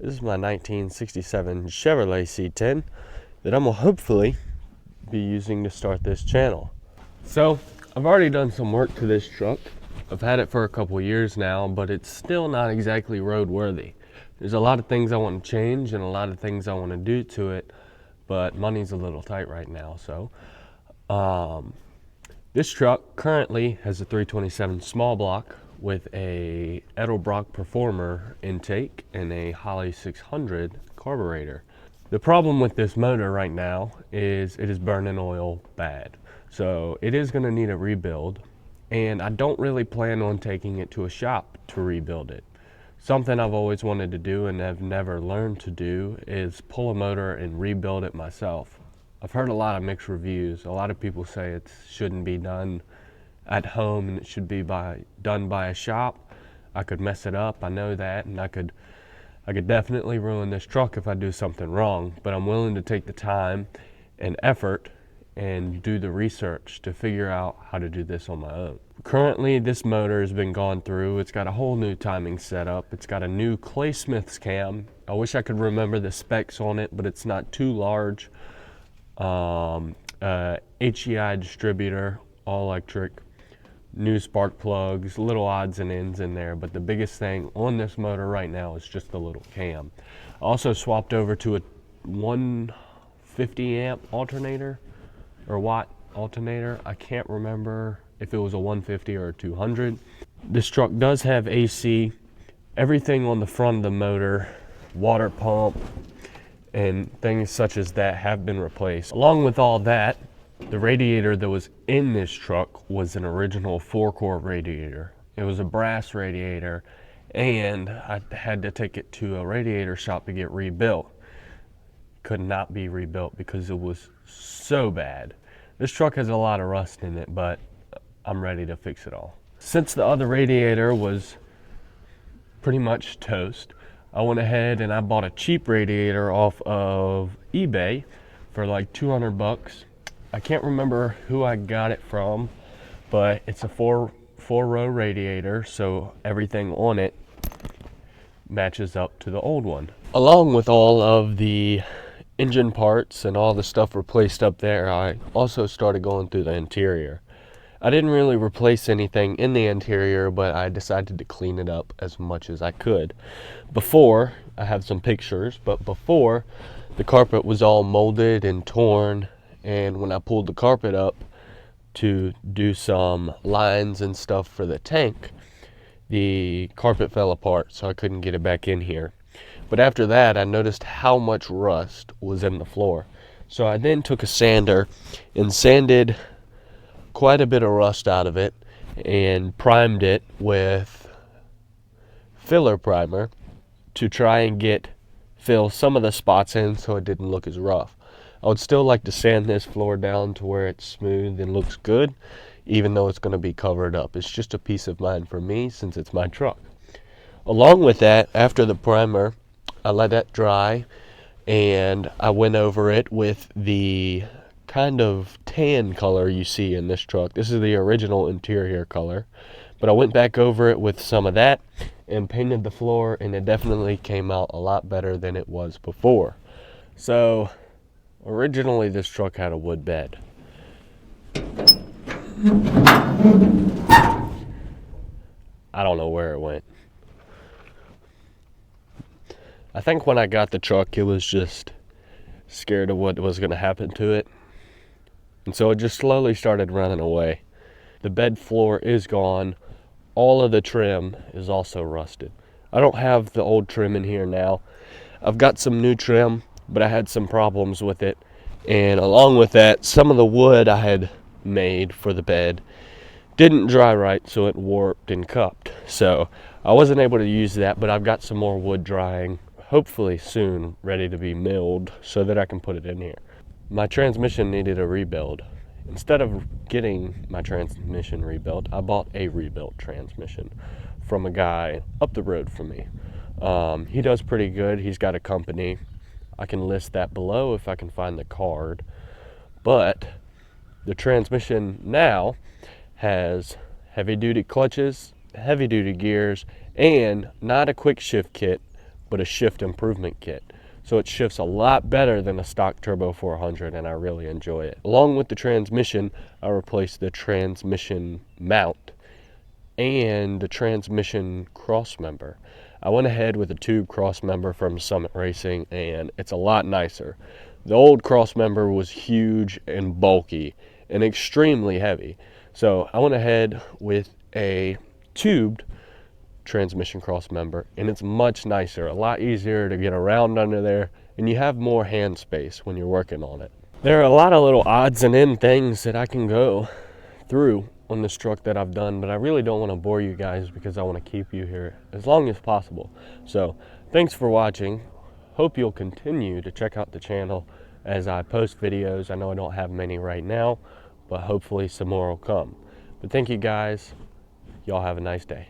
This is my 1967 Chevrolet C10 that I'm gonna hopefully be using to start this channel. So I've already done some work to this truck. I've had it for a couple years now, but it's still not exactly roadworthy. There's a lot of things I want to change and a lot of things I want to do to it, but money's a little tight right now. So this truck currently has a 327 small block with a Edelbrock Performer intake and a Holley 600 carburetor. The problem with this motor right now is it is burning oil bad. So it is going to need a rebuild, and I don't really plan on taking it to a shop to rebuild it. Something I've always wanted to do and have never learned to do is pull a motor and rebuild it myself. I've heard a lot of mixed reviews. A lot of people say it shouldn't be done at home and it should be done by a shop. I could mess it up, I know that, and I could definitely ruin this truck if I do something wrong, but I'm willing to take the time and effort and do the research to figure out how to do this on my own. Currently, this motor has been gone through. It's got a whole new timing setup. It's got a new Clay Smith's cam. I wish I could remember the specs on it, but it's not too large. HEI distributor, all electric, new spark plugs, little odds and ends in there, but the biggest thing on this motor right now is just the little cam. I also swapped over to a 150 amp alternator or watt alternator. I can't remember if it was a 150 or a 200. This truck does have AC. Everything on the front of the motor, water pump, and things such as that have been replaced. Along with all that, the radiator that was in this truck was an original 4-core radiator. It was a brass radiator, and I had to take it to a radiator shop to get rebuilt. Could not be rebuilt because it was so bad. This truck has a lot of rust in it, but I'm ready to fix it all. Since the other radiator was pretty much toast, I went ahead and I bought a cheap radiator off of eBay for like 200 bucks. I can't remember who I got it from, but it's a four-row radiator, so everything on it matches up to the old one. Along with all of the engine parts and all the stuff replaced up there, I also started going through the interior. I didn't really replace anything in the interior, but I decided to clean it up as much as I could. Before, I have some pictures, but before, the carpet was all molded and torn, and when I pulled the carpet up to do some lines and stuff for the tank, the carpet fell apart, so I couldn't get it back in here. But after that, I noticed how much rust was in the floor. So I then took a sander and sanded quite a bit of rust out of it and primed it with filler primer to try and fill some of the spots in so it didn't look as rough. I would still like to sand this floor down to where it's smooth and looks good, even though it's going to be covered up. It's just a peace of mind for me since it's my truck. Along with that, after the primer, I let that dry and I went over it with the kind of tan color you see in this truck. This is the original interior color, but I went back over it with some of that and painted the floor, and it definitely came out a lot better than it was before. So originally this truck had a wood bed. I don't know where it went. I think when I got the truck, it was just scared of what was going to happen to it. And so it just slowly started running away. The bed floor is gone. All of the trim is also rusted. I don't have the old trim in here now. I've got some new trim, but I had some problems with it. And along with that, some of the wood I had made for the bed didn't dry right, so it warped and cupped. So I wasn't able to use that, but I've got some more wood drying, hopefully soon, ready to be milled so that I can put it in here. My transmission needed a rebuild. Instead of getting my transmission rebuilt, I bought a rebuilt transmission from a guy up the road from me. He does pretty good. He's got a company. I can list that below if I can find the card. But the transmission now has heavy-duty clutches, heavy-duty gears, and not a quick shift kit, but a shift improvement kit. So it shifts a lot better than a stock turbo 400, and I really enjoy it. Along with the transmission, I replaced the transmission mount and the transmission cross member. I went ahead with a tube cross member from Summit Racing, and it's a lot nicer. The old cross member was huge and bulky and extremely heavy. So I went ahead with a tubed transmission cross member, and it's much nicer, a lot easier to get around under there, and you have more hand space when you're working on it. There are a lot of little odds and end things that I can go through on this truck that I've done, but I really don't want to bore you guys because I want to keep you here as long as possible. So thanks for watching. Hope you'll continue to check out the channel as I post videos. I know I don't have many right now, but hopefully some more will come. But thank you guys. Y'all have a nice day.